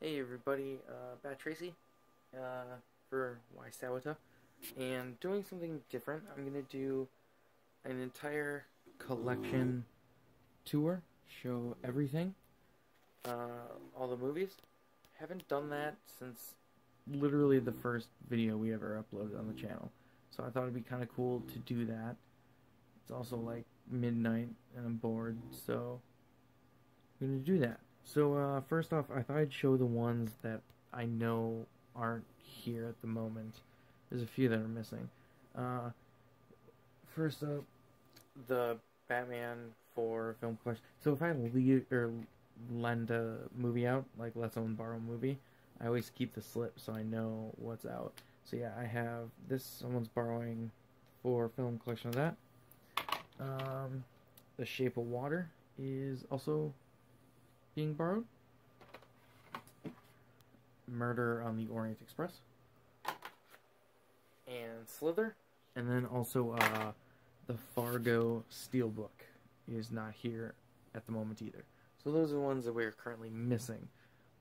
Hey everybody, Bat Tracy for WYSADWTA, and doing something different. I'm going to do an entire collection tour, show everything, all the movies. Haven't done that since literally the first video we ever uploaded on the channel, so I thought it'd be kind of cool to do that. It's also like midnight and I'm bored, so I'm going to do that. So, first off, I thought I'd show the ones that I know aren't here at the moment. There's a few that are missing. First up, the Batman for film collection. So if I lend a movie out, like let someone borrow a movie, I always keep the slip so I know what's out. So yeah, I have this, someone's borrowing for film collection of that. The Shape of Water is also being borrowed. Murder on the Orient Express. And Slither. And then also the Fargo Steelbook is not here at the moment either. So those are the ones that we're currently missing.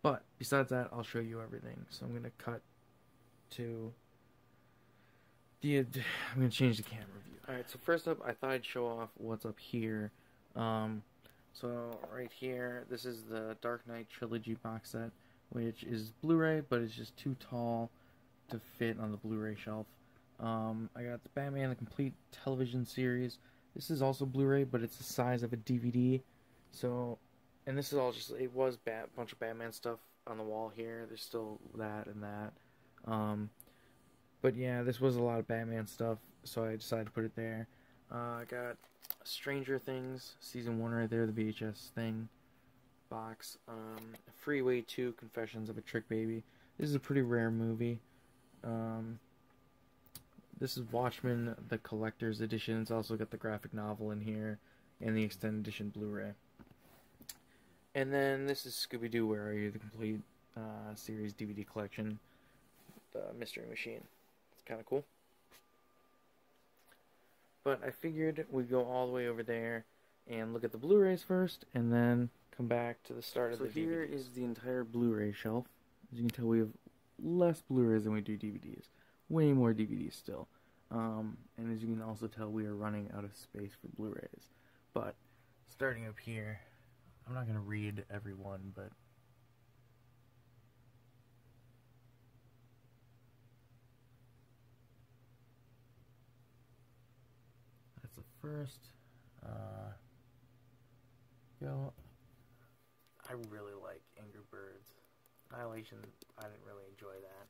But besides that, I'll show you everything. So I'm going to cut to I'm going to change the camera view. Alright, so first up, I thought I'd show off what's up here. So right here, this is the Dark Knight Trilogy box set, which is Blu-ray, but it's just too tall to fit on the Blu-ray shelf. I got the Batman, the complete television series. This is also Blu-ray, but it's the size of a DVD. So, and this is all just, it was a bunch of Batman stuff on the wall here. There's still that and that. But yeah, this was a lot of Batman stuff, so I decided to put it there. I got Stranger Things Season 1 right there, the VHS thing box. Freeway 2, Confessions of a Trick Baby. This is a pretty rare movie. This is Watchmen, the Collector's Edition. It's also got the graphic novel in here, and the Extended Edition Blu-ray. And then this is Scooby-Doo, Where Are You? The complete series DVD collection. The Mystery Machine. It's kind of cool. But I figured we'd go all the way over there and look at the Blu-rays first, and then come back to the start of the DVDs. So here is the entire Blu-ray shelf. As you can tell, we have less Blu-rays than we do DVDs. Way more DVDs still. And as you can also tell, we are running out of space for Blu-rays. But, starting up here, I'm not going to read every one, but that's the first. I really like Angry Birds. Annihilation, I didn't really enjoy that.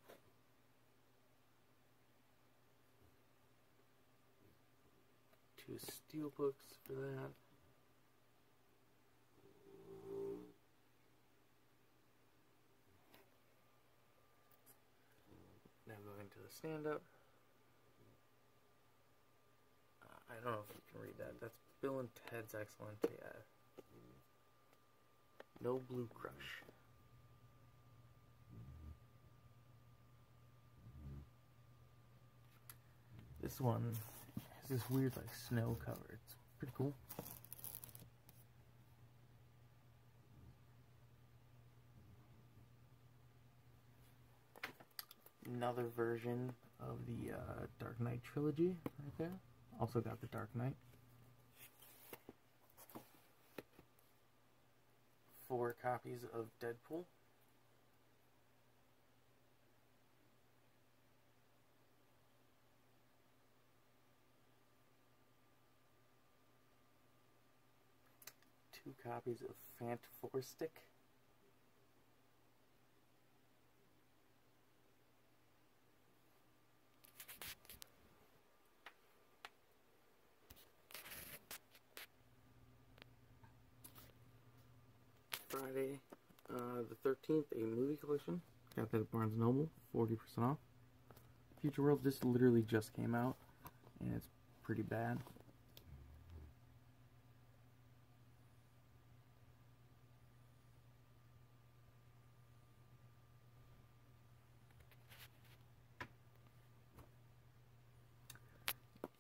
Two Steelbooks for that. Now going to the stand-up. I don't know if you can read that. That's Bill and Ted's Excellent. Yeah. No Blue Crush. This one has this weird like snow cover. It's pretty cool. Another version of the Dark Knight trilogy right there. Also got the Dark Knight. 4 copies of Deadpool. Two copies of Fant4stick. Friday the 13th, a movie collection. Got that at Barnes & Noble, 40% off. Future World, this literally just came out, and it's pretty bad.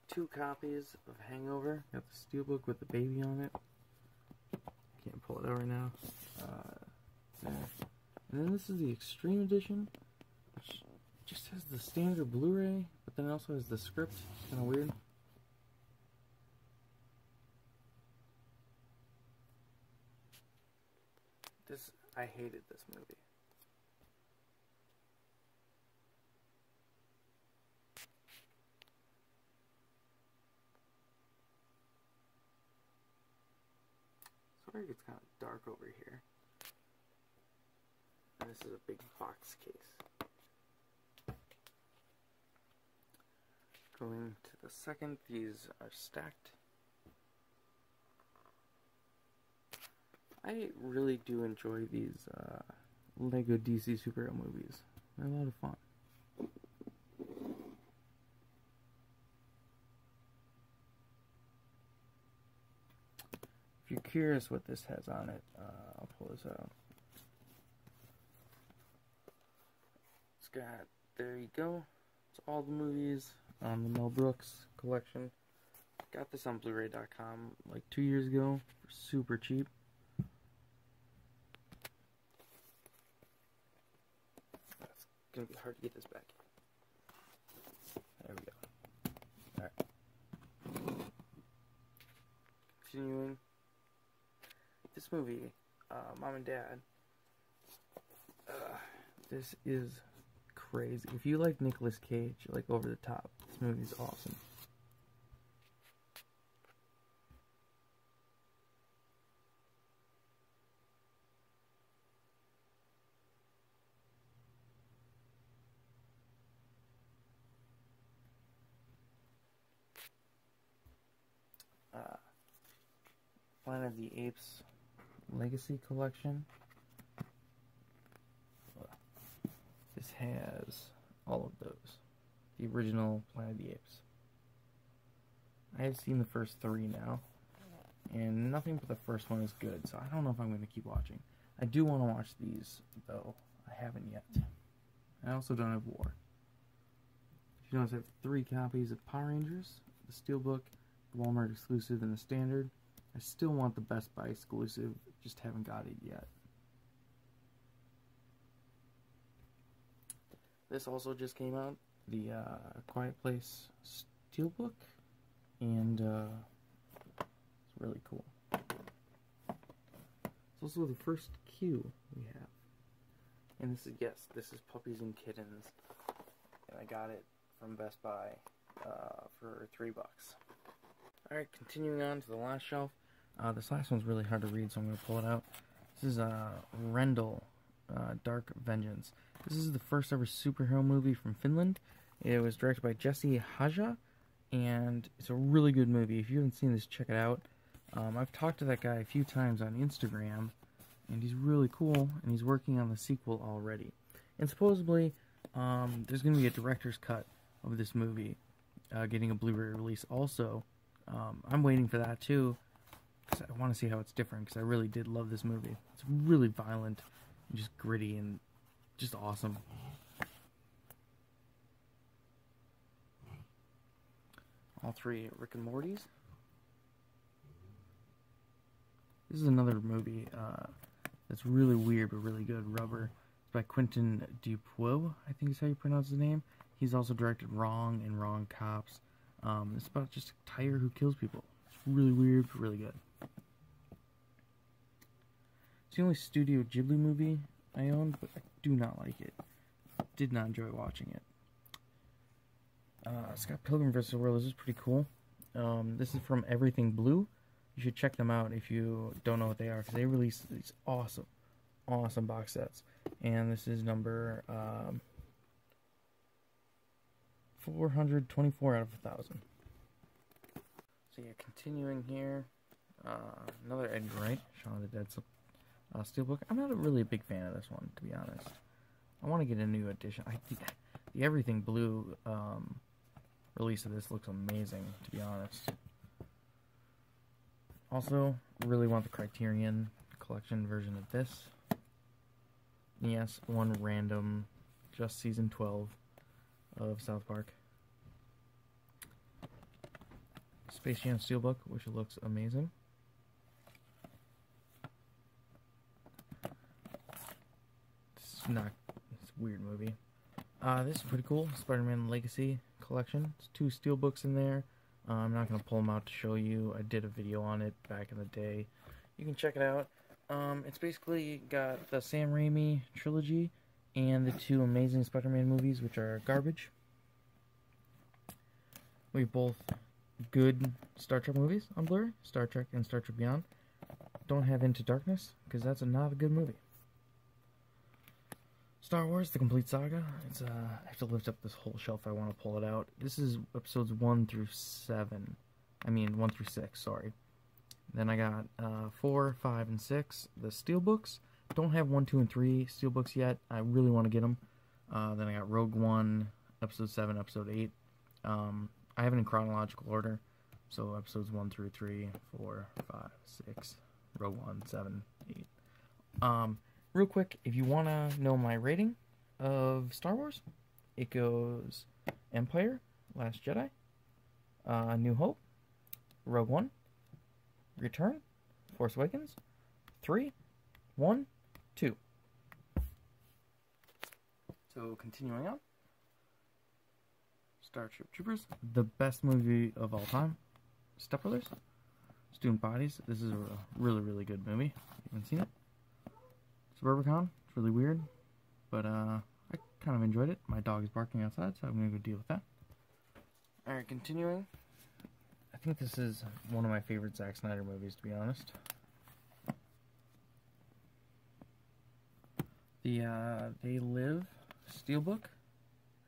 Two copies of Hangover. Got the Steelbook with the baby on it. Can't pull it out right now. There. And then this is the Extreme Edition, which just has the standard Blu-ray, but then it also has the script. It's kind of weird. I hated this movie. Sorry, it's kind of dark over here. And this is a big box case. Going to the second, these are stacked. I really do enjoy these Lego DC superhero movies. They're a lot of fun. If you're curious what this has on it, I'll pull this out. It's got, there you go. It's all the movies on the Mel Brooks collection. Got this on blu-ray.com like 2 years ago for super cheap. It's gonna be hard to get this back. There we go. Alright. Continuing. This movie, Mom and Dad. This is crazy. If you like Nicolas Cage, like over the top, this movie is awesome. Planet of the Apes Legacy Collection. This has all of those. The original Planet of the Apes. I have seen the first 3 now, and nothing but the first one is good, so I don't know if I'm going to keep watching. I do want to watch these, though. I haven't yet. I also don't have War. You notice I have 3 copies of Power Rangers, the Steelbook, the Walmart exclusive, and the standard. I still want the Best Buy exclusive, just haven't got it yet. This also just came out, the Quiet Place Steelbook, and it's really cool. It's also the first Q we have. And this is, yes, this is Puppies and Kittens, and I got it from Best Buy for $3. Alright, continuing on to the last shelf. This last one's really hard to read, so I'm going to pull it out. This is Rendell, Dark Vengeance. This is the first ever superhero movie from Finland. It was directed by Jesse Haja, and it's a really good movie. If you haven't seen this, check it out. I've talked to that guy a few times on Instagram, and he's really cool, and he's working on the sequel already. And supposedly, there's going to be a director's cut of this movie, getting a Blu-ray release also. I'm waiting for that too, because I want to see how it's different, because I really did love this movie. It's really violent, and just gritty, and just awesome. All 3 Rick and Morty's. This is another movie that's really weird, but really good. Rubber. It's by Quentin Dupieux, I think is how you pronounce his name. He's also directed Wrong and Wrong Cops. It's about just a tire who kills people. It's really weird, but really good. It's the only Studio Ghibli movie I owned, but I do not like it. Did not enjoy watching it. Scott Pilgrim vs. the World. This is pretty cool. This is from Everything Blue. You should check them out if you don't know what they are, because they release these awesome box sets. And this is number 424 out of 1,000. So yeah, continuing here, another Edgar Wright, Shaun of the Dead Steelbook. I'm not really a big fan of this one, to be honest. I want to get a new edition. The Everything Blue release of this looks amazing, to be honest. Also, really want the Criterion Collection version of this. Yes, one random, just season 12 of South Park. Space Jam Steelbook, which looks amazing. It's a weird movie. This is pretty cool. Spider-Man Legacy Collection. There's 2 steelbooks in there. I'm not going to pull them out to show you. I did a video on it back in the day. You can check it out. It's basically got the Sam Raimi trilogy and the 2 Amazing Spider-Man movies, which are garbage. We have both good Star Trek movies on Blu-ray, Star Trek and Star Trek Beyond. Don't have Into Darkness, because that's not a good movie. Star Wars, The Complete Saga. It's I have to lift up this whole shelf if I want to pull it out. This is episodes 1 through 7. I mean, 1 through 6, sorry. Then I got 4, 5, and 6, the Steelbooks. Don't have 1, 2, and 3 Steelbooks yet. I really want to get them. Then I got Rogue One, Episode 7, Episode 8. I have it in chronological order. So episodes 1 through 3, 4, 5, 6, Rogue One, 7, 8. Real quick, if you want to know my rating of Star Wars, it goes Empire, Last Jedi, New Hope, Rogue One, Return, Force Awakens, 3, 1, 2. So, continuing on. Starship Troopers, the best movie of all time. Step Brothers, Student Bodies. This is a really, really good movie. You haven't seen it? Suburbicon, it's really weird, but I kind of enjoyed it. My dog is barking outside, so I'm going to go deal with that. Alright, continuing. I think this is one of my favorite Zack Snyder movies, to be honest. The They Live Steelbook,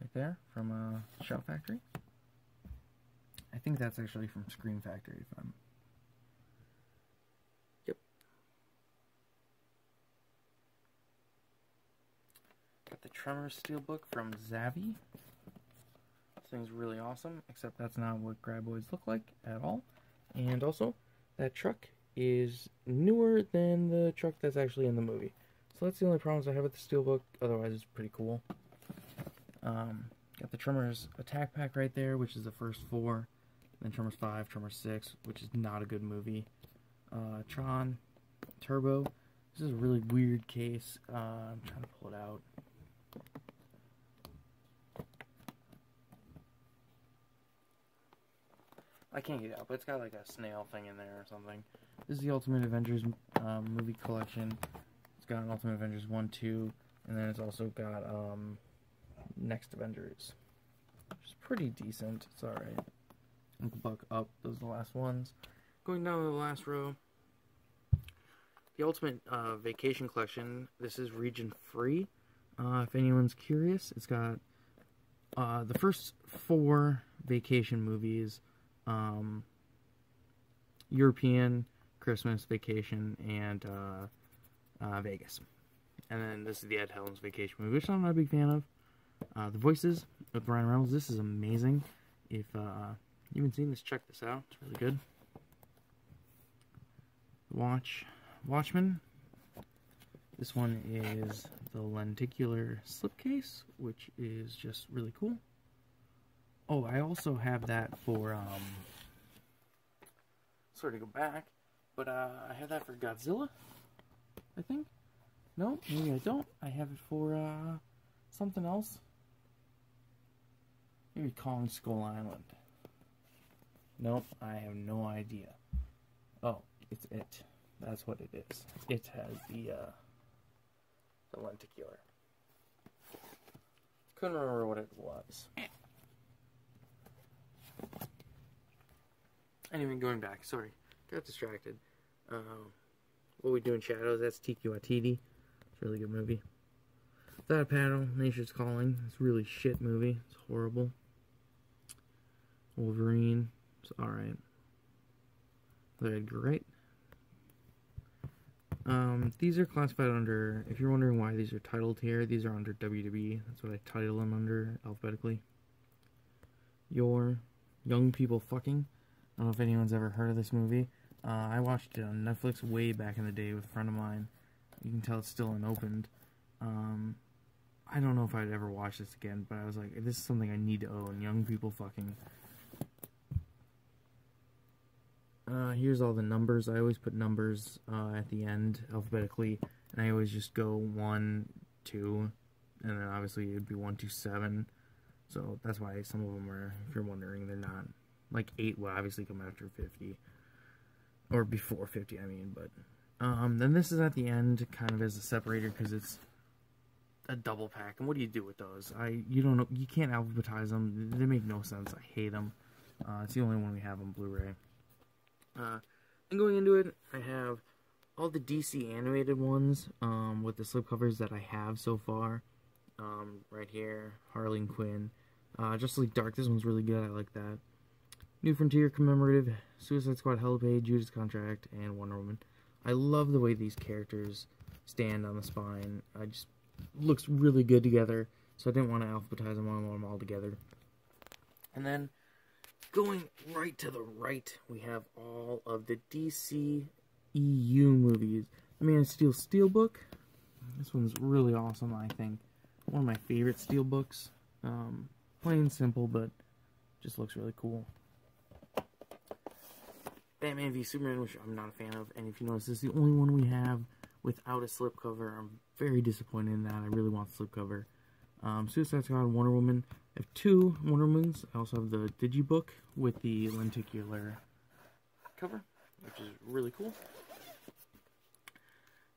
right there, from Shout Factory. I think that's actually from Scream Factory, if I'm... Yep. Got the Tremors Steelbook from Zavvi. This thing's really awesome, except that's not what Graboids look like at all. And also, that truck is newer than the truck that's actually in the movie. So that's the only problems I have with the Steelbook, otherwise it's pretty cool. Got the Tremors Attack Pack right there, which is the first 4. Then Tremors 5, Tremors 6, which is not a good movie. Tron, Turbo. This is a really weird case. I'm trying to pull it out. I can't get it out, but it's got like a snail thing in there or something. This is the Ultimate Avengers movie collection. It's got an Ultimate Avengers 1, 2, and then it's also got Next Avengers, which is pretty decent. It's alright. Uncle Buck Up, those are the last ones. Going down to the last row. The Ultimate Vacation Collection. This is region free. If anyone's curious, it's got the first 4 vacation movies. European, Christmas Vacation, and Vegas. And then this is the Ed Helms Vacation movie, which I'm not a big fan of. The Voices with Ryan Reynolds. This is amazing. If you haven't seen this, check this out. It's really good. Watchmen. This one is the lenticular slipcase, which is just really cool. Oh, I also have that for, sorry to go back, but I have that for Godzilla, I think. No, maybe I don't. I have it for, something else. Maybe Kong Skull Island. Nope, I have no idea. Oh, it's it. That's what it is. It has the lenticular. Couldn't remember what it was. Anyway, going back, sorry. Got distracted. What We Do in Shadows, that's Tiki Watiti. It's a really good movie. That Panel, Nature's Calling. It's a really shit movie. It's horrible. Wolverine. It's alright. The Edgar Wright. These are classified under, if you're wondering why these are titled here, these are under WWE. That's what I title them under, alphabetically. Your Young People Fucking. I don't know if anyone's ever heard of this movie. I watched it on Netflix way back in the day with a friend of mine. You can tell it's still unopened. I don't know if I'd ever watch this again, but I was like, this is something I need to own. Young People Fucking. Here's all the numbers. I always put numbers at the end alphabetically, and I always just go 1 2, and then obviously it would be 127. So that's why some of them are, if you're wondering, they're not. Like 8 will obviously come after 50. Or before 50, I mean, but then this is at the end, kind of as a separator, because it's a double pack. And what do you do with those? You don't know, you can't alphabetize them. They make no sense. I hate them. It's the only one we have on Blu-ray. And going into it, I have all the DC animated ones with the slipcovers that I have so far. Right here, Harley Quinn. Justice League Dark. This one's really good. I like that. New Frontier Commemorative, Suicide Squad Hellpage, Judas Contract, and Wonder Woman. I love the way these characters stand on the spine. Looks really good together, so I didn't want to alphabetize them. I want them all together. And then, going right to the right, we have all of the DC EU movies. The Man of Steel Steelbook. This one's really awesome, I think. One of my favorite Steelbooks. Plain simple, but just looks really cool. Batman v Superman, which I'm not a fan of, and if you notice, this is the only one we have without a slipcover. I'm very disappointed in that. I really want the slipcover. Suicide Squad, Wonder Woman. I have 2 Wonder Womans. I also have the Digibook with the lenticular cover, which is really cool.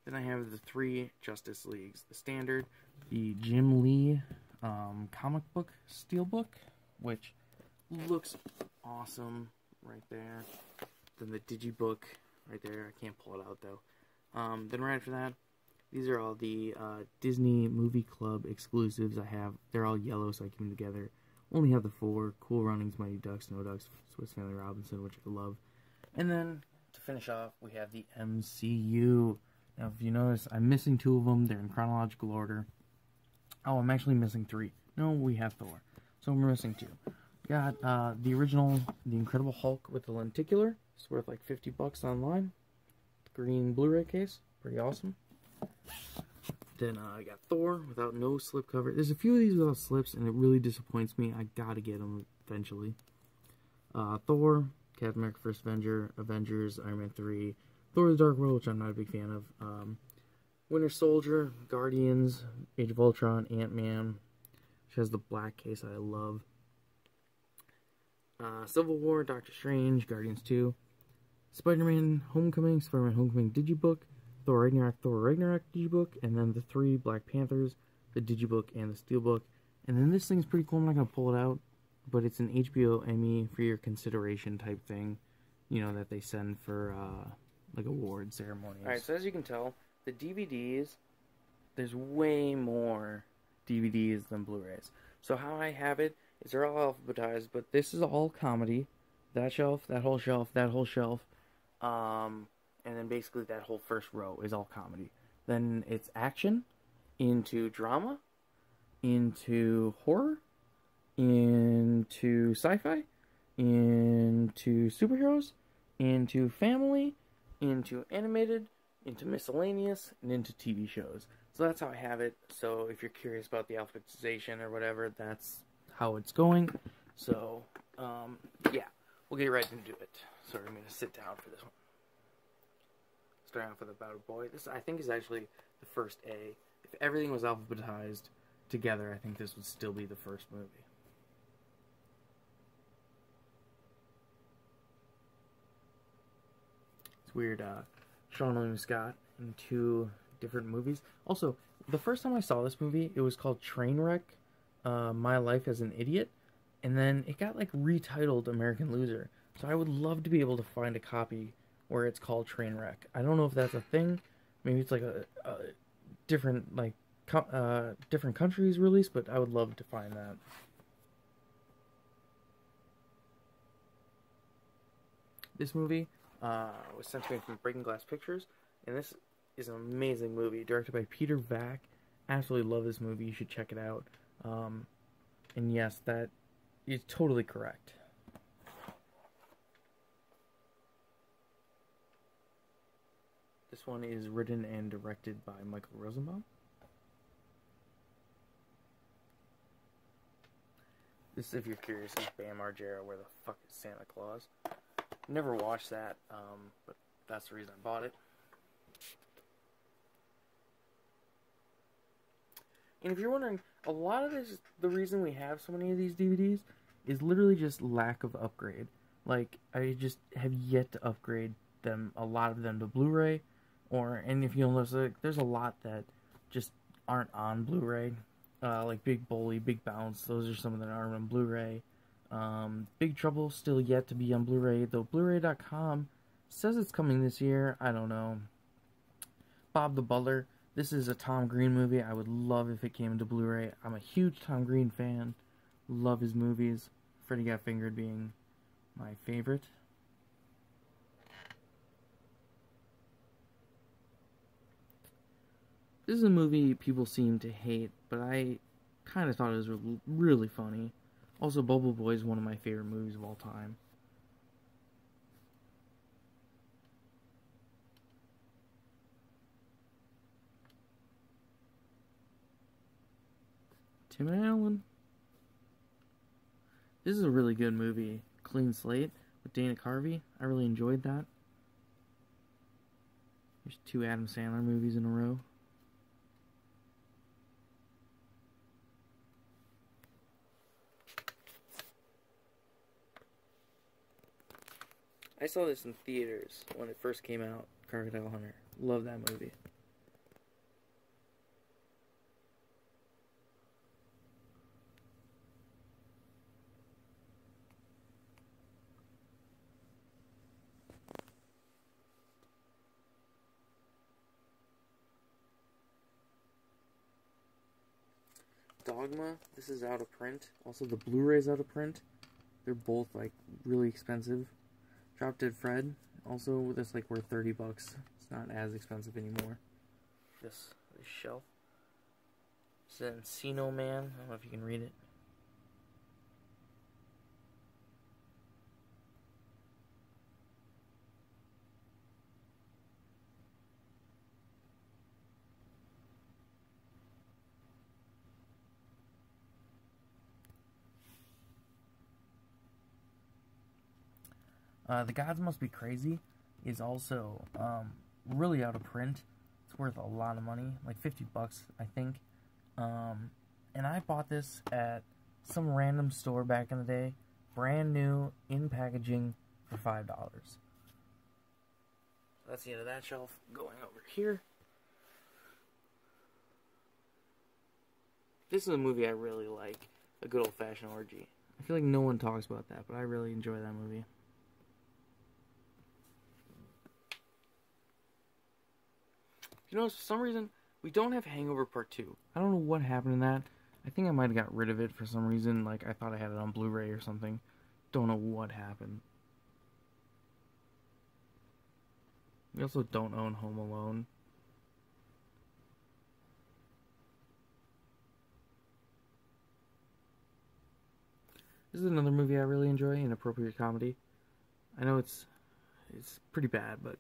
Then I have the 3 Justice Leagues. The standard, the Jim Lee comic book Steelbook, which looks awesome right there. Then the Digibook right there. I can't pull it out though. Then right after that, these are all the Disney Movie Club exclusives I have. They're all yellow, so I keep them together. Only have the 4. Cool Runnings, Mighty Ducks, Snow Ducks, Swiss Family Robinson, which I love. And then, to finish off, we have the MCU. Now, if you notice, I'm missing 2 of them. They're in chronological order. Oh, I'm actually missing 3. No, we have Thor. So we're missing 2. Got the original, The Incredible Hulk with the lenticular. It's worth like $50 online. Green Blu-ray case. Pretty awesome. Then I got Thor without no slipcover. There's a few of these without slips, and it really disappoints me. I gotta get them eventually. Thor, Captain America First Avenger, Avengers, Iron Man 3, Thor the Dark World, which I'm not a big fan of. Winter Soldier, Guardians, Age of Ultron, Ant-Man, which has the black case I love. Civil War, Doctor Strange, Guardians 2, Spider-Man Homecoming, Spider-Man Homecoming Digibook, Thor Ragnarok Digibook, and then the 3 Black Panthers, the Digibook, and the Steelbook. And then this thing's pretty cool. I'm not going to pull it out, but it's an HBO Emmy for your consideration type thing, you know, that they send for, like, award ceremonies. Alright, so as you can tell, the DVDs, there's way more DVDs than Blu-rays. So how I have it is they're all alphabetized, but this is all comedy. That shelf, that whole shelf, that whole shelf. And then basically that whole first row is all comedy. Then it's action, into drama, into horror, into sci-fi, into superheroes, into family, into animated, into miscellaneous, and into TV shows. So that's how I have it. So if you're curious about the alphabetization or whatever, that's how it's going. So, yeah, we'll get right into it. So I'm going to sit down for this one. Starting off with About a Boy. This, I think, is actually the first A. If everything was alphabetized together, I think this would still be the first movie. It's weird, Sean William Scott in 2 different movies. Also, the first time I saw this movie, it was called Trainwreck, My Life as an Idiot, and then it got, like, retitled American Loser. So I would love to be able to find a copy where it's called Trainwreck. I don't know if that's a thing. Maybe it's like a different, like, different countries release, but I would love to find that. This movie was sent to me from Breaking Glass Pictures, and this is an amazing movie, directed by Peter Vack. Absolutely love this movie. You should check it out. And yes, that is totally correct. This one is written and directed by Michael Rosenbaum. This, if you're curious, is Bam Margera, Where the Fuck is Santa Claus? Never watched that, but that's the reason I bought it. And if you're wondering, a lot of this, the reason we have so many of these DVDs is literally just lack of upgrade. Like, I just have yet to upgrade them, a lot of them, to Blu-ray. And if you'll notice, like, there's a lot that just aren't on Blu-ray. Like Big Bully, Big Bounce, those are some of that aren't on Blu-ray. Big Trouble still yet to be on Blu-ray, though Blu-ray.com says it's coming this year. I don't know. Bob the Butler. This is a Tom Green movie. I would love if it came into Blu-ray. I'm a huge Tom Green fan. Love his movies. Freddy Got Fingered being my favorite. This is a movie people seem to hate, but I kind of thought it was really funny. Also, Bubble Boy is one of my favorite movies of all time. Tim Allen. This is a really good movie. Clean Slate with Dana Carvey. I really enjoyed that. There's 2 Adam Sandler movies in a row. I saw this in theaters when it first came out, Crocodile Hunter. Love that movie. Dogma, this is out of print. Also, the Blu-ray's out of print. They're both, like, really expensive. Drop Dead Fred, also, that's, like, worth $30. It's not as expensive anymore. This shelf. It's an Encino Man. I don't know if you can read it. The Gods Must Be Crazy is also really out of print. It's worth a lot of money, like $50, I think. And I bought this at some random store back in the day, brand new, in packaging, for $5. So that's the end of that shelf. Going over here. This is a movie I really like, A Good Old-Fashioned Orgy. I feel like no one talks about that, but I really enjoy that movie. You know, for some reason, we don't have Hangover Part 2. I don't know what happened in that. I think I might have got rid of it for some reason. Like, I thought I had it on Blu-ray or something. Don't know what happened. We also don't own Home Alone. This is another movie I really enjoy, Inappropriate Comedy. I know it's pretty bad, but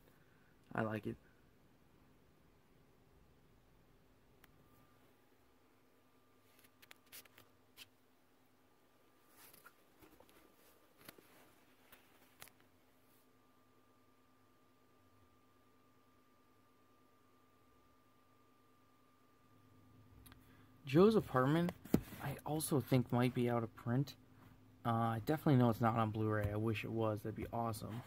I like it. Joe's Apartment, I also think might be out of print. I definitely know it's not on Blu-ray. I wish it was. That'd be awesome.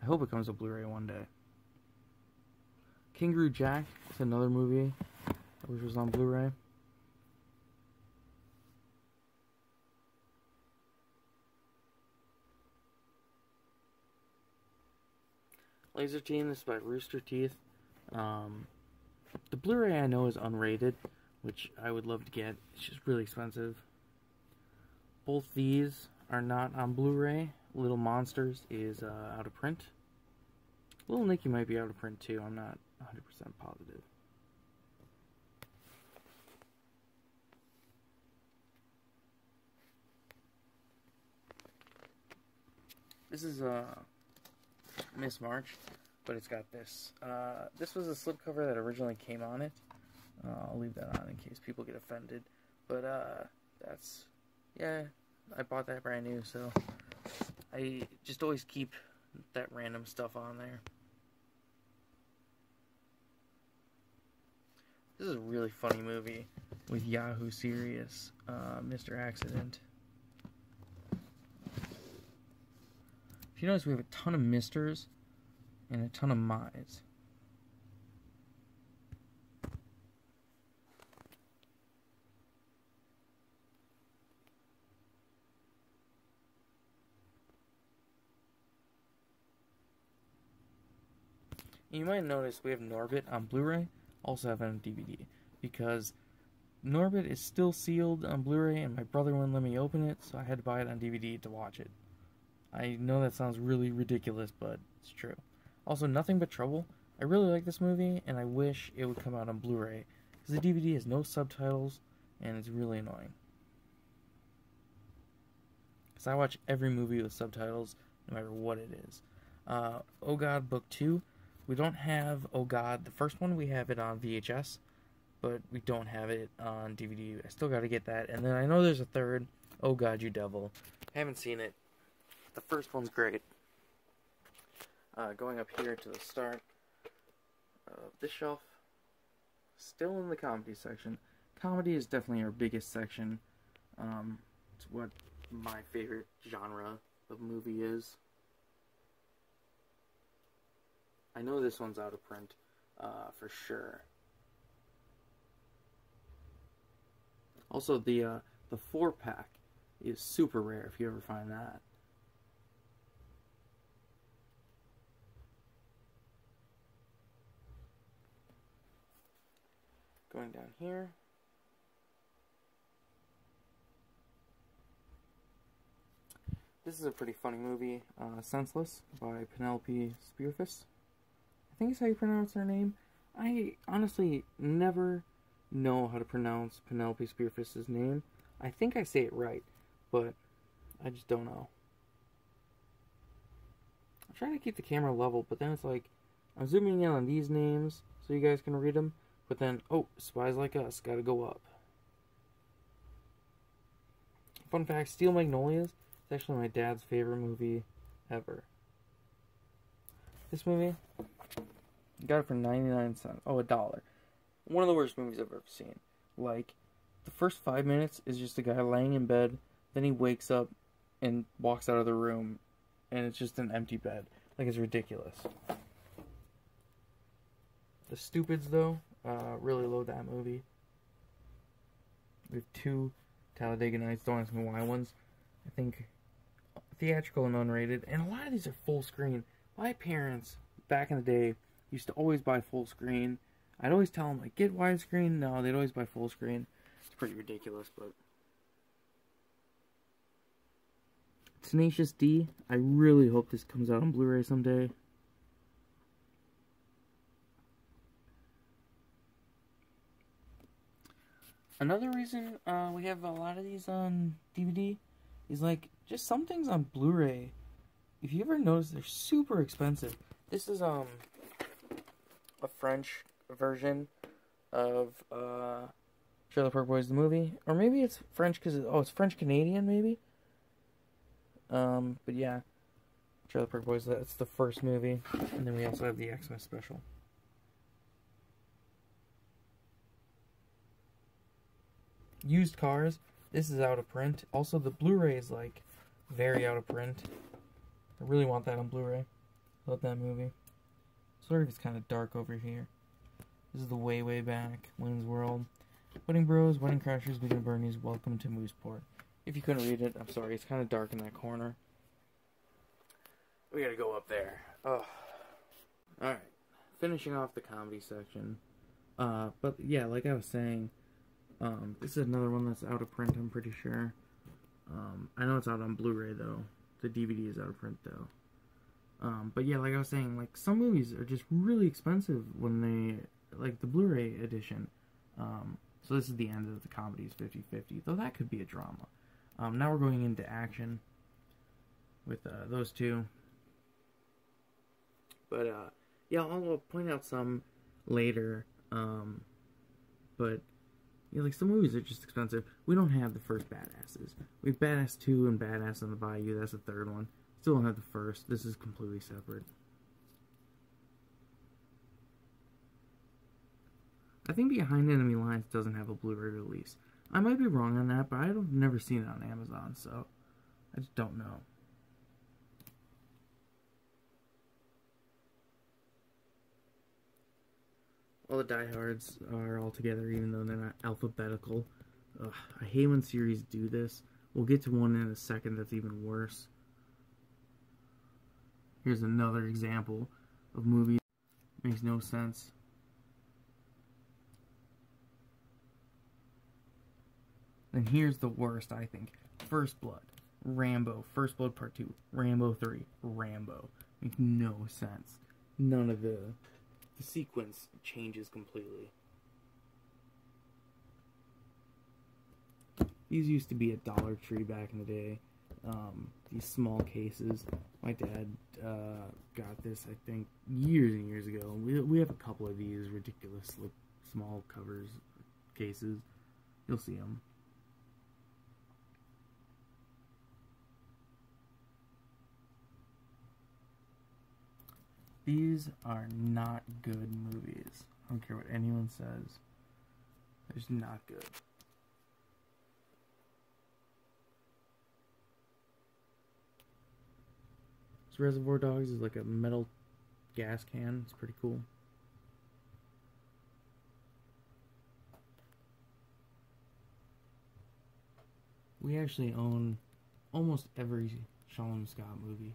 I hope it comes to Blu-ray one day. Kangaroo Jack is another movie I wish was on Blu-ray. Laser Team, this is by Rooster Teeth. The Blu-ray I know is unrated, which I would love to get. It's just really expensive. Both these are not on Blu-ray. Little Monsters is out of print. Little Nicky might be out of print too. I'm not 100% positive. This is Miss March, but it's got this. This was a slipcover that originally came on it. I'll leave that on in case people get offended. But that's, yeah, I bought that brand new, so I just always keep that random stuff on there. This is a really funny movie with Yahoo Serious, Mr. Accident. If you notice, we have a ton of Misters and a ton of My's. You might notice we have Norbit on Blu-ray, also have it on DVD, because Norbit is still sealed on Blu-ray and my brother wouldn't let me open it, so I had to buy it on DVD to watch it. I know that sounds really ridiculous, but it's true. Also, Nothing But Trouble. I really like this movie, and I wish it would come out on Blu-ray, because the DVD has no subtitles, and it's really annoying. Because I watch every movie with subtitles, no matter what it is. Oh God, Book 2. We don't have Oh God. The first one, we have it on VHS, but we don't have it on DVD. I still got to get that. And then I know there's a third, Oh God, You Devil. I haven't seen it. The first one's great. Going up here to the start of this shelf, still in the comedy section. Comedy is definitely our biggest section. It's what my favorite genre of movie is. I know this one's out of print, for sure. Also, the 4-pack is super rare if you ever find that. Going down here. This is a pretty funny movie, Senseless, by Penelope Spearfish. I think is how you pronounce her name. I honestly never know how to pronounce Penelope Spearfish's name. I think I say it right, but I just don't know. I'm trying to keep the camera level, but then it's like, I'm zooming in on these names so you guys can read them, but then, oh, Spies Like Us, gotta go up. Fun fact, Steel Magnolias is actually my dad's favorite movie ever. This movie, got it for 99 cents. Oh, $1. One of the worst movies I've ever seen. Like, the first 5 minutes is just a guy laying in bed, then he wakes up and walks out of the room, and it's just an empty bed. Like, it's ridiculous. The Stupids, though, really love that movie. We have 2 Talladega Nights, don't ask me why ones. I think theatrical and unrated, and a lot of these are full screen. My parents, back in the day, used to always buy full screen. I'd always tell them, like, get widescreen. No, they'd always buy full screen. It's pretty ridiculous, but... Tenacious D. I really hope this comes out on Blu-ray someday. Another reason we have a lot of these on DVD is, like, just some things on Blu-ray. If you ever notice, they're super expensive. This is, a French version of, Trailer Park Boys the movie. Or maybe it's French because, it's French-Canadian, maybe? But yeah. Trailer Park Boys, that's the first movie. And then we also have the Xmas special. Used Cars. This is out of print. Also, the Blu-ray is, like, very out of print. I really want that on Blu-ray. Love that movie. Sorry if it's kind of dark over here. This is the way, way back. Wayne's World. Wedding Bros, Wedding Crashers, Weekend Bernie's, Welcome to Mooseport. If you couldn't read it, I'm sorry. It's kind of dark in that corner. We gotta go up there. Oh. Alright. Finishing off the comedy section. But yeah, like I was saying, this is another one that's out of print, I'm pretty sure. I know it's out on Blu-ray, though. The DVD is out of print, though. But yeah, like I was saying, like, some movies are just really expensive when they, like, the Blu-ray edition. So this is the end of the comedies 50-50, though that could be a drama. Now we're going into action with those two. But, yeah, I'll point out some later. But, yeah, like, some movies are just expensive. We don't have the first Badasses. We have Badass 2 and Badass on the Bayou. That's the third one. Still don't have the first. This is completely separate. I think Behind Enemy Lines doesn't have a Blu-ray release. I might be wrong on that, but I've never seen it on Amazon, so I just don't know. All the diehards are all together, even though they're not alphabetical. Ugh, I hate when series do this. We'll get to one in a second that's even worse. Here's another example of movie that makes no sense. And here's the worst, I think. First Blood, Rambo, First Blood Part 2, Rambo 3, Rambo. Makes no sense. None of the sequence changes completely. These used to be at Dollar Tree back in the day. These small cases. My dad got this, I think, years and years ago. We have a couple of these ridiculous, like, small covers cases. You'll see them. These are not good movies. I don't care what anyone says. They're just not good. This Reservoir Dogs is like a metal gas can. It's pretty cool. We actually own almost every Sean Scott movie.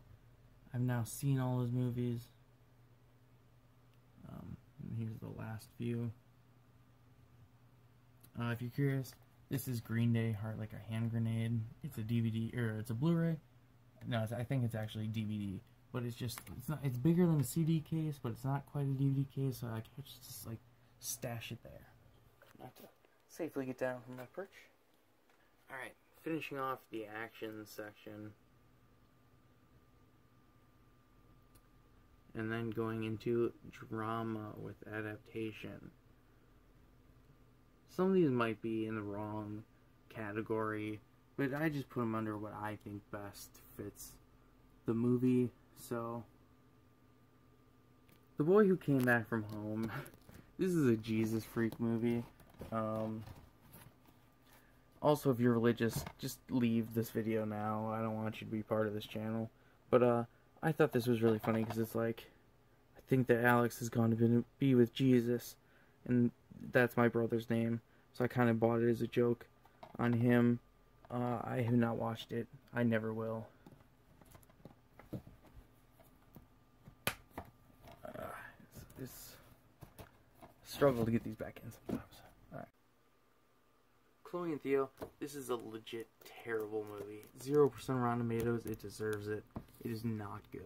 I've now seen all his movies. And here's the last few. If you're curious, this is Green Day, Heart Like a Hand Grenade. It's a DVD, or it's a Blu-ray. No, I think it's actually DVD. But it's bigger than a CD case, but it's not quite a DVD case, so I can just like stash it there. Not to safely get down from my perch. Alright, finishing off the action section. And then going into drama with adaptation. Some of these might be in the wrong category, but I just put them under what I think best fits the movie. So, The Boy Who Came Back From Home. This is a Jesus freak movie. Also, if you're religious, just leave this video now. I don't want you to be part of this channel. But, I thought this was really funny because it's like, I think that Alex is going to be with Jesus, and that's my brother's name, so I kind of bought it as a joke on him. I have not watched it. I never will. It's struggle to get these back in sometimes. Alright. Chloe and Theo, this is a legit terrible movie. 0% Rotten Tomatoes, it deserves it. It is not good.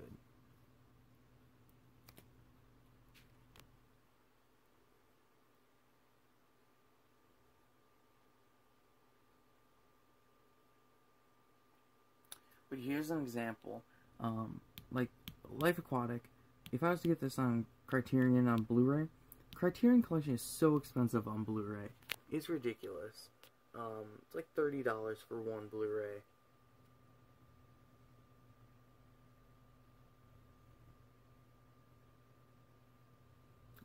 But here's an example. Like Life Aquatic, if I was to get this on Criterion on Blu-ray, Criterion Collection is so expensive on Blu-ray. It's ridiculous. It's like $30 for one Blu-ray.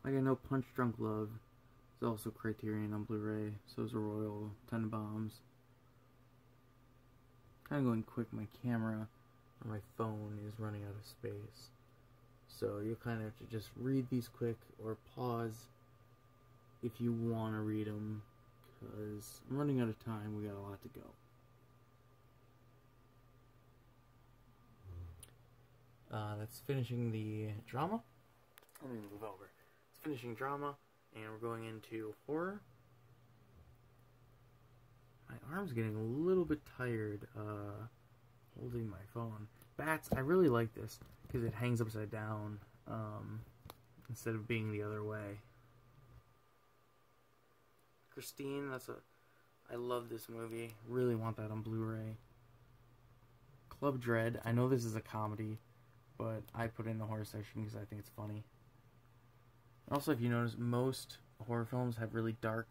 Like I know Punch Drunk Love is also Criterion on Blu-ray. So is Royal Tenenbaums. Kind of going quick. My camera on my phone is running out of space. So you'll kind of have to just read these quick or pause if you want to read them. Because I'm running out of time. We got a lot to go. That's finishing the drama. Let me move over. It's finishing drama, and we're going into horror. My arm's getting a little bit tired holding my phone. Bats, I really like this because it hangs upside down instead of being the other way. Christine, I love this movie. Really want that on Blu-ray. Club Dread, I know this is a comedy, but I put it in the horror section because I think it's funny. Also, if you notice, most horror films have really dark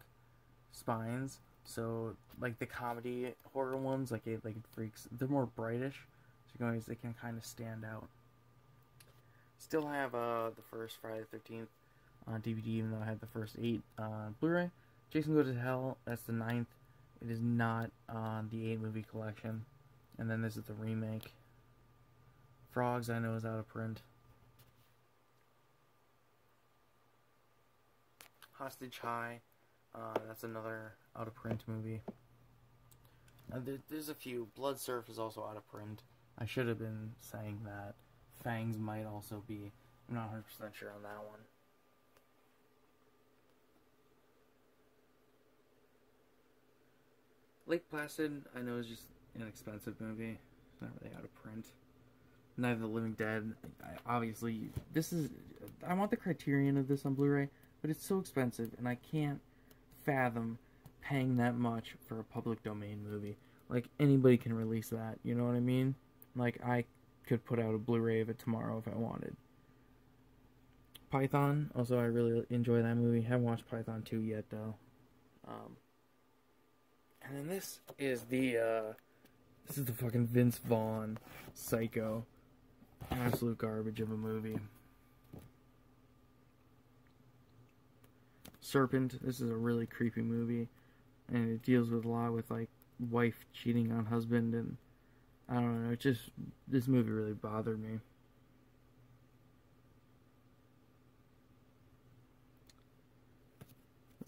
spines. So, like the comedy horror ones, like it Freaks, they're more brightish. So guys, they can kind of stand out. Still have the first Friday the 13th on DVD, even though I had the first 8 on Blu-ray. Jason Goes to Hell, that's the 9th. It is not on the 8 movie collection. And then this is the remake. Frogs, I know, is out of print. Hostage High, that's another out of print movie. There's a few. Blood Surf is also out of print. I should have been saying that. Fangs might also be. I'm not 100% sure on that one. Lake Placid, I know, is just an expensive movie. It's not really out of print. Night of the Living Dead, obviously, this is... I want the Criterion of this on Blu-ray, but it's so expensive, and I can't fathom paying that much for a public domain movie. Like, anybody can release that, you know what I mean? Like, I could put out a Blu-ray of it tomorrow if I wanted. Python, also, I really enjoy that movie. Haven't watched Python 2 yet, though. And then this is the fucking Vince Vaughn Psycho. Absolute garbage of a movie. Serpent, this is a really creepy movie. And it deals with a lot with, like, wife cheating on husband, and I don't know, this movie really bothered me.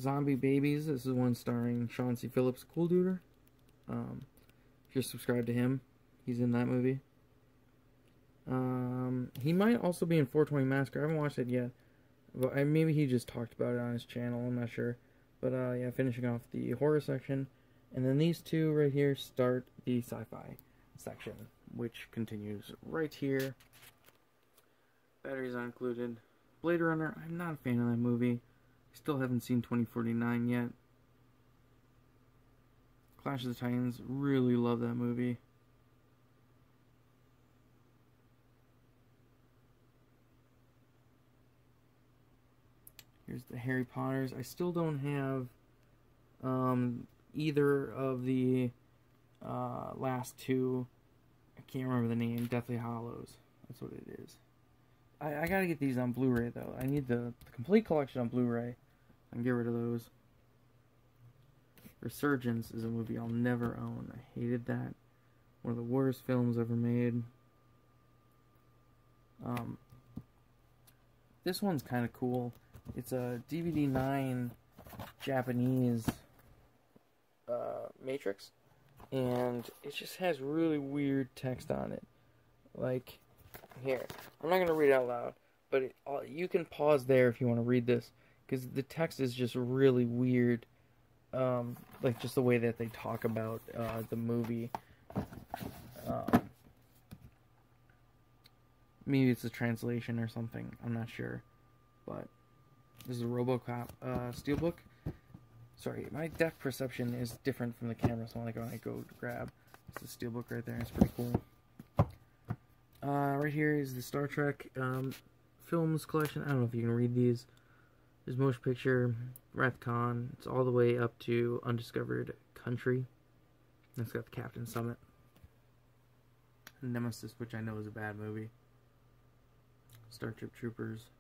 Zombie Babies, this is one starring Sean C. Phillips, Cool Duder. If you're subscribed to him, he's in that movie. He might also be in 420 Massacre. I haven't watched it yet, but maybe he just talked about it on his channel, I'm not sure. But yeah, finishing off the horror section. And then these two right here start the sci-fi section, which continues right here. Batteries not included. Blade Runner, I'm not a fan of that movie. Still haven't seen 2049 yet. Clash of the Titans, really love that movie. Here's the Harry Potters. I still don't have either of the last two. I can't remember the name. Deathly Hallows. That's what it is. I gotta get these on Blu-ray though. I need the complete collection on Blu-ray. I can get rid of those. Resurgence is a movie I'll never own. I hated that. One of the worst films ever made. This one's kind of cool. It's a DVD 9 Japanese Matrix, and it just has really weird text on it. Like, here, I'm not going to read it out loud, but you can pause there if you want to read this, because the text is just really weird. Like, just the way that they talk about the movie. Maybe it's a translation or something, I'm not sure, but this is a RoboCop Steelbook. Sorry, my depth perception is different from the camera, so when I go to grab, it's a Steelbook right there. It's pretty cool. Right here is the Star Trek films collection. I don't know if you can read these. There's Motion Picture, Rathcon. It's all the way up to Undiscovered Country. It's got the Captain Summit. Nemesis, which I know is a bad movie. Starship Troopers.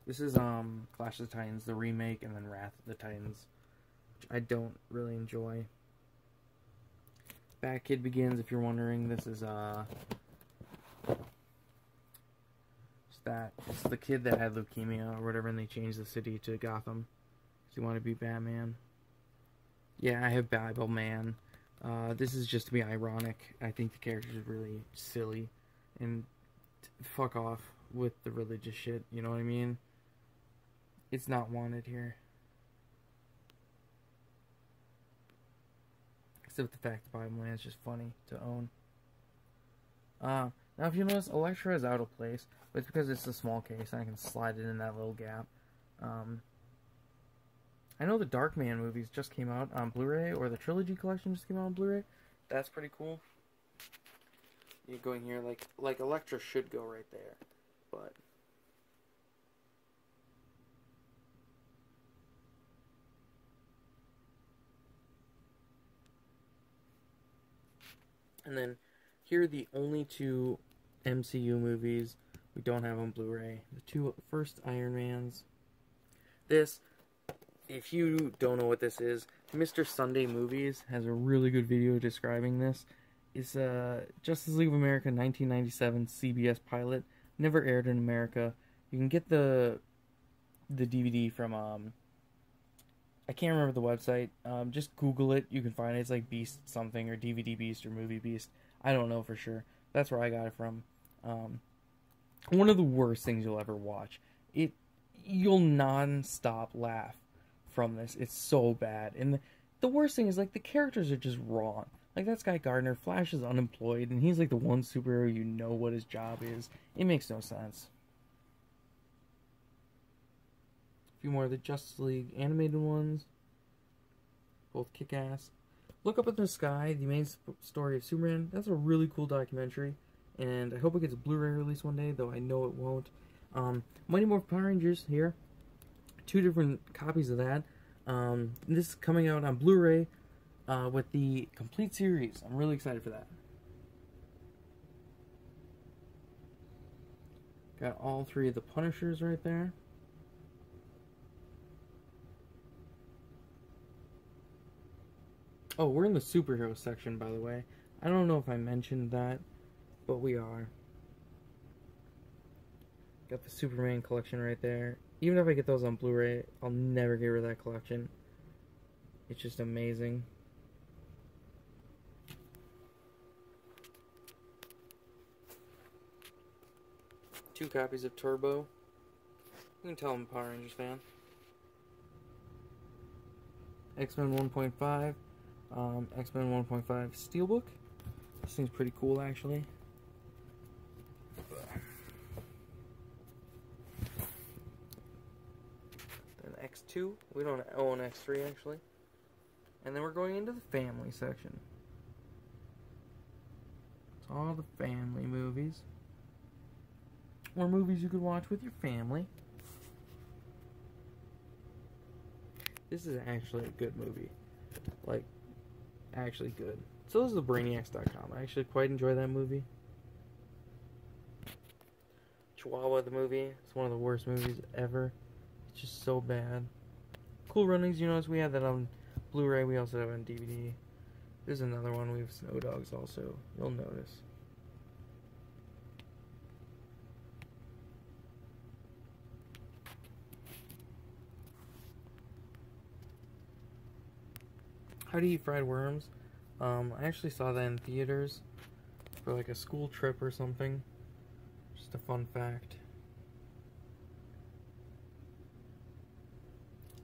This is Clash of the Titans, the remake, and then Wrath of the Titans, which I don't really enjoy. Bat Kid Begins, if you're wondering. This is it's the kid that had leukemia or whatever, and they changed the city to Gotham because he wanted to be Batman. Yeah, I have Bible Man. This is just to be ironic. I think the character is really silly, and fuck off with the religious shit, you know what I mean? It's not wanted here. Except the fact that Bible Man is just funny to own. Now if you notice, Elektra is out of place, but it's because it's a small case and I can slide it in that little gap. I know the Darkman movies just came out on Blu-ray, or the Trilogy Collection just came out on Blu-ray. That's pretty cool. You go in here, like Elektra should go right there, but... And then, here are the only two MCU movies we don't have on Blu-ray. The two first Iron Mans. This, if you don't know what this is, Mr. Sunday Movies has a really good video describing this. It's Justice League of America 1997 CBS pilot. Never aired in America. You can get the DVD from I can't remember the website. Just Google it. You can find it. It's like Beast something or DVD Beast or Movie Beast. I don't know for sure. That's where I got it from. One of the worst things you'll ever watch. You'll non-stop laugh from this. It's so bad. And the worst thing is, like, the characters are just wrong. Like, that Guy Gardner, Flash is unemployed, and he's like the one superhero you know what his job is. It makes no sense. A few more of the Justice League animated ones. Both kick-ass. Look Up at the Sky, the main story of Superman. That's a really cool documentary. And I hope it gets a Blu-ray release one day, though I know it won't. Mighty Morphin Power Rangers here. 2 different copies of that. This is coming out on Blu-ray with the complete series. I'm really excited for that. Got all 3 of the Punishers right there. Oh, we're in the superhero section, by the way. I don't know if I mentioned that, but we are. Got the Superman collection right there. Even if I get those on Blu-ray, I'll never get rid of that collection. It's just amazing. Two copies of Turbo. You can tell I'm a Power Rangers fan. X-Men 1.5. X-Men 1.5 Steelbook. This thing's pretty cool, actually. Then X2. We don't own X3, actually. And then we're going into the family section. It's all the family movies. Or movies you could watch with your family. This is actually a good movie. Like, actually good. So this is the Brainiacs.com. I actually quite enjoy that movie. Chihuahua the movie. It's one of the worst movies ever. It's just so bad. Cool Runnings, you notice we have that on Blu-ray. We also have it on DVD. There's another one. We have Snow Dogs also. You'll notice. How to Eat Fried Worms. I actually saw that in theaters for like a school trip or something. Just a fun fact.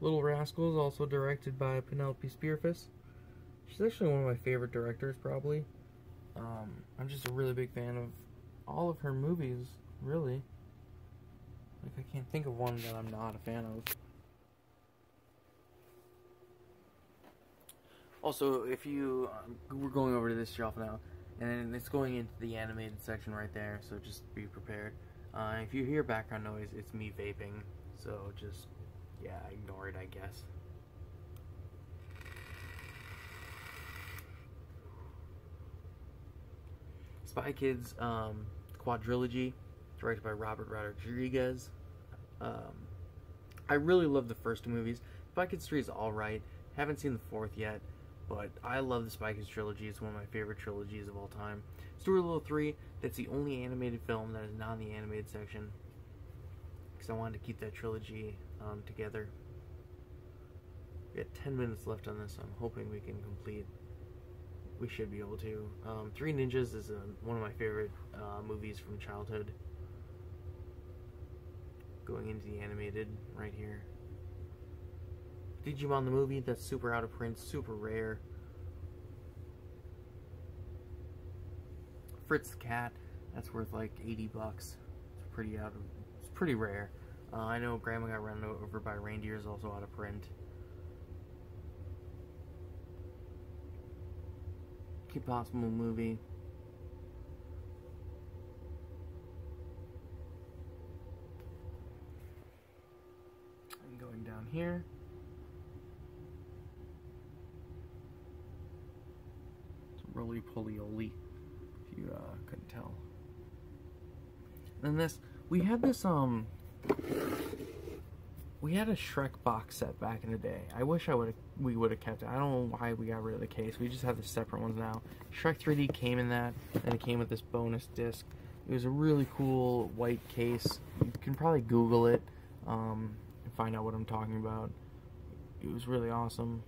Little Rascals, also directed by Penelope Spearfish. She's actually one of my favorite directors, probably. I'm just a really big fan of all of her movies, really. Like, I can't think of one that I'm not a fan of. Also, if you, we're going over to this shelf now, and it's going into the animated section right there, so just be prepared. If you hear background noise, it's me vaping, so just, yeah, ignore it, I guess. Spy Kids quadrilogy, directed by Robert Rodriguez. I really love the first two movies. Spy Kids 3 is alright. Haven't seen the fourth yet. But I love the Spy Kids trilogy. It's one of my favorite trilogies of all time. Stuart Little 3, that's the only animated film that is not in the animated section. Because I wanted to keep that trilogy together. We got 10 minutes left on this, so I'm hoping we can complete. We should be able to. Three Ninjas is one of my favorite movies from childhood. Going into the animated right here. Digimon the movie, that's super out of print, super rare. Fritz the Cat, that's worth like 80 bucks. It's pretty rare. I know Grandma Got Run Over by Reindeer is also out of print. Kim Possible movie. I'm going down here. Roly-poly-oly, if you couldn't tell. And this, we had this, we had a Shrek box set back in the day. I wish we would have kept it. I don't know why we got rid of the case. We just have the separate ones now. Shrek 3D came in that, and it came with this bonus disc. It was a really cool white case. You can probably Google it and find out what I'm talking about. It was really awesome.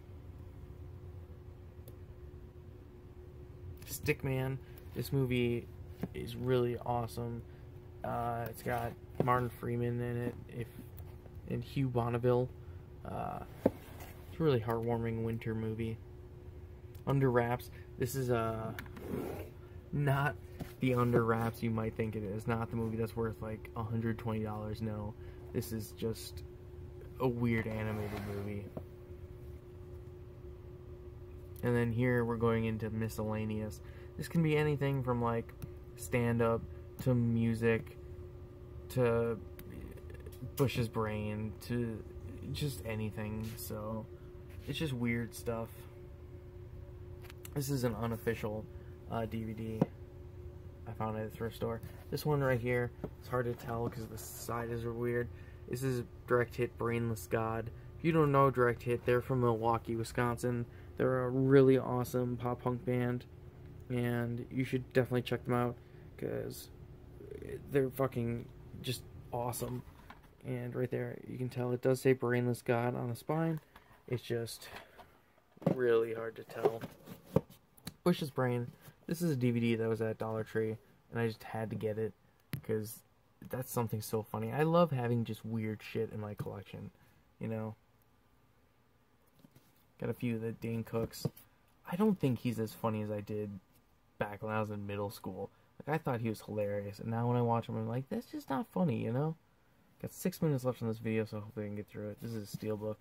Stickman. This movie is really awesome. It's got Martin Freeman in it, and Hugh Bonneville. It's a really heartwarming winter movie. Under Wraps. This is not the Under Wraps you might think it is. Not the movie that's worth like $120. No, this is just a weird animated movie. And then here we're going into miscellaneous. This can be anything from like stand-up to music to Bush's Brain to just anything. So it's just weird stuff. This is an unofficial DVD I found at a thrift store. This one right here, it's hard to tell because the sizes are weird. This is Direct Hit Brainless God. If you don't know Direct Hit, they're from Milwaukee, Wisconsin. They're a really awesome pop punk band, and you should definitely check them out because they're fucking just awesome. And right there, you can tell it does say Brainless God on the spine. It's just really hard to tell. Bush's Brain. This is a DVD that was at Dollar Tree, and I just had to get it because that's something so funny. I love having just weird shit in my collection, you know. Got a few of the Dane Cooks. I don't think he's as funny as I did back when I was in middle school. Like, I thought he was hilarious, and now when I watch him, I'm like, that's just not funny, you know? Got 6 minutes left on this video, so hopefully I can get through it. This is a Steelbook.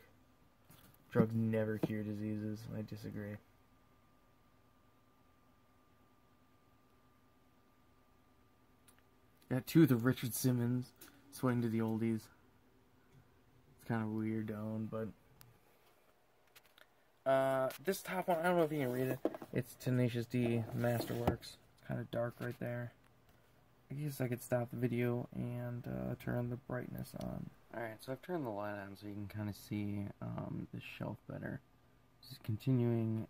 Drugs never cure diseases. I disagree. Got two of the Richard Simmons Swing to the Oldies. It's kind of weird to own, but this top one, I don't know if you can read it. It's Tenacious D Masterworks. It's kind of dark right there. I guess I could stop the video and turn the brightness on. Alright, so I've turned the light on so you can kind of see the shelf better. This is continuing,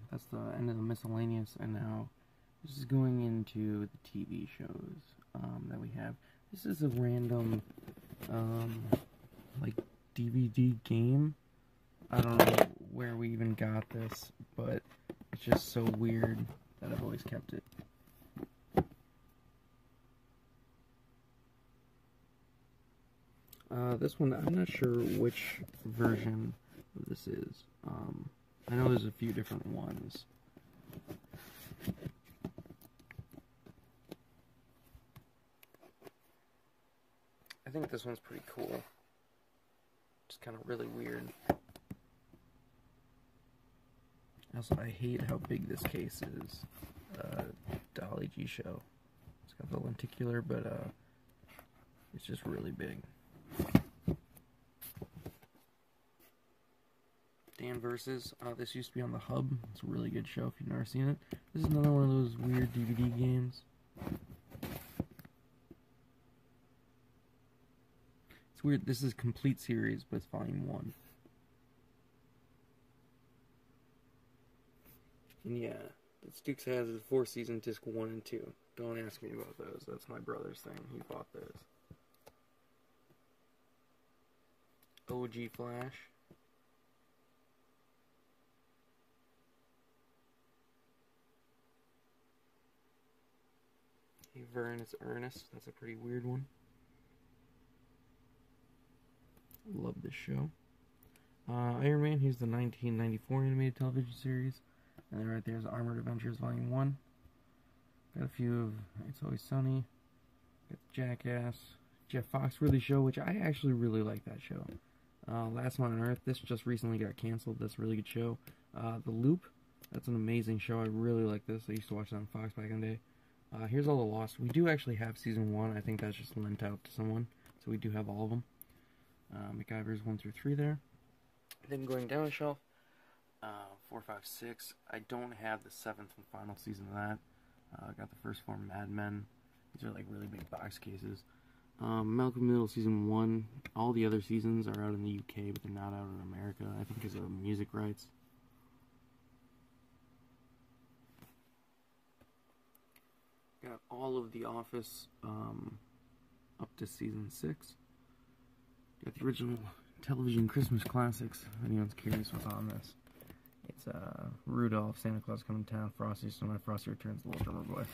that's the end of the miscellaneous, and now this is going into the TV shows that we have. This is a random, like, DVD game. I don't know where we even got this, but it's just so weird that I've always kept it. This one, I'm not sure which version of this is. I know there's a few different ones. I think this one's pretty cool. Just kind of really weird. Also, I hate how big this case is. Dolly G Show. It's got the lenticular, but it's just really big. Dan Versus. This used to be on the Hub. It's a really good show if you've never seen it. This is another one of those weird DVD games. It's weird. This is complete series, but it's volume 1. And yeah, the Dukes has a 4-season disc 1 and 2. Don't ask me about those. That's my brother's thing. He bought those. OG Flash. Hey Vern, it's Ernest. That's a pretty weird one. Love this show. Iron Man, here's the 1994 animated television series. And then right there's Armored Adventures Volume 1. Got a few of It's Always Sunny. Got Jackass. Jeff Foxworthy Show, which I actually really like that show. Last Man on Earth, this just recently got canceled. That's a really good show. The Loop, that's an amazing show. I really like this. I used to watch that on Fox back in the day. Here's All the Lost. We do actually have Season 1. I think that's just lent out to someone. So we do have all of them. MacGyver's 1 through 3 there. Then going down the shelf, 4, 5, 6. I don't have the 7th and final season of that. I got the first 4 Mad Men. These are like really big box cases. Malcolm Middle Season 1. All the other seasons are out in the UK, but they're not out in America, I think because of music rights. Got all of The Office up to Season 6. Got the original television Christmas classics, if anyone's curious what's on this. It's Rudolph, Santa Claus Coming to Town, Frosty Snowman, Frosty Returns, The Little Drummer Boy.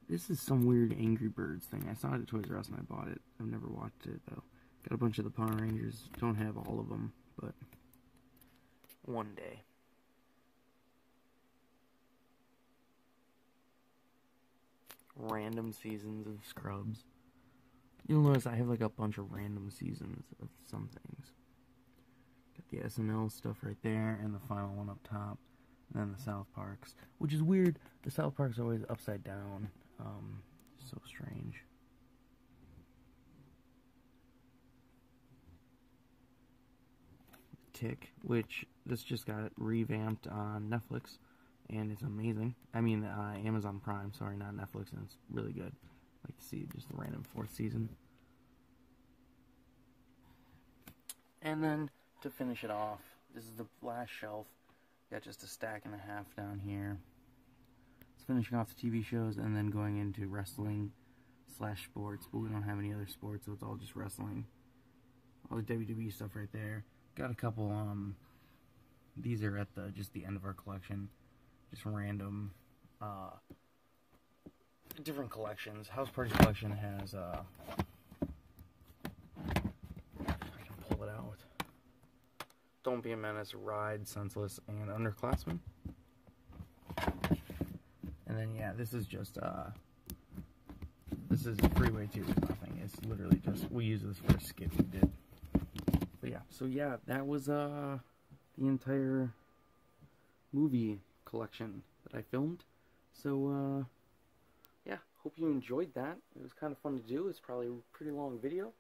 This is some weird Angry Birds thing. I saw it at Toys R Us and I bought it. I've never watched it though. Got a bunch of the Power Rangers. Don't have all of them, but one day. Random seasons of Scrubs. You'll notice I have like a bunch of random seasons of some things. Got the SNL stuff right there, and the final one up top. And then the South Parks, which is weird. The South Park's always upside down. So strange. Tick, which this just got revamped on Netflix, and it's amazing. I mean, Amazon Prime, sorry, not Netflix, and it's really good. I like to see just the random 4th season. And then, to finish it off, this is the last shelf. Got just a stack and a half down here. It's finishing off the TV shows and then going into wrestling / sports, but we don't have any other sports, so it's all just wrestling. All the WWE stuff right there. Got a couple, these are at just the end of our collection. Just random, different collections. House Party collection has, if I can pull it out. Don't Be a Menace, Ride, Senseless, and Underclassmen. And then, yeah, this is just, this is Freeway 2, nothing. It's literally just, we use this for a skit we did. But yeah, so yeah, that was, the entire movie collection that I filmed. So, yeah, hope you enjoyed that. It was kind of fun to do. It's probably a pretty long video.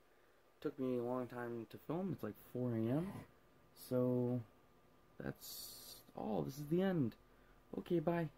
Took me a long time to film. It's like 4 a.m. So, that's all. This is the end. Okay, bye.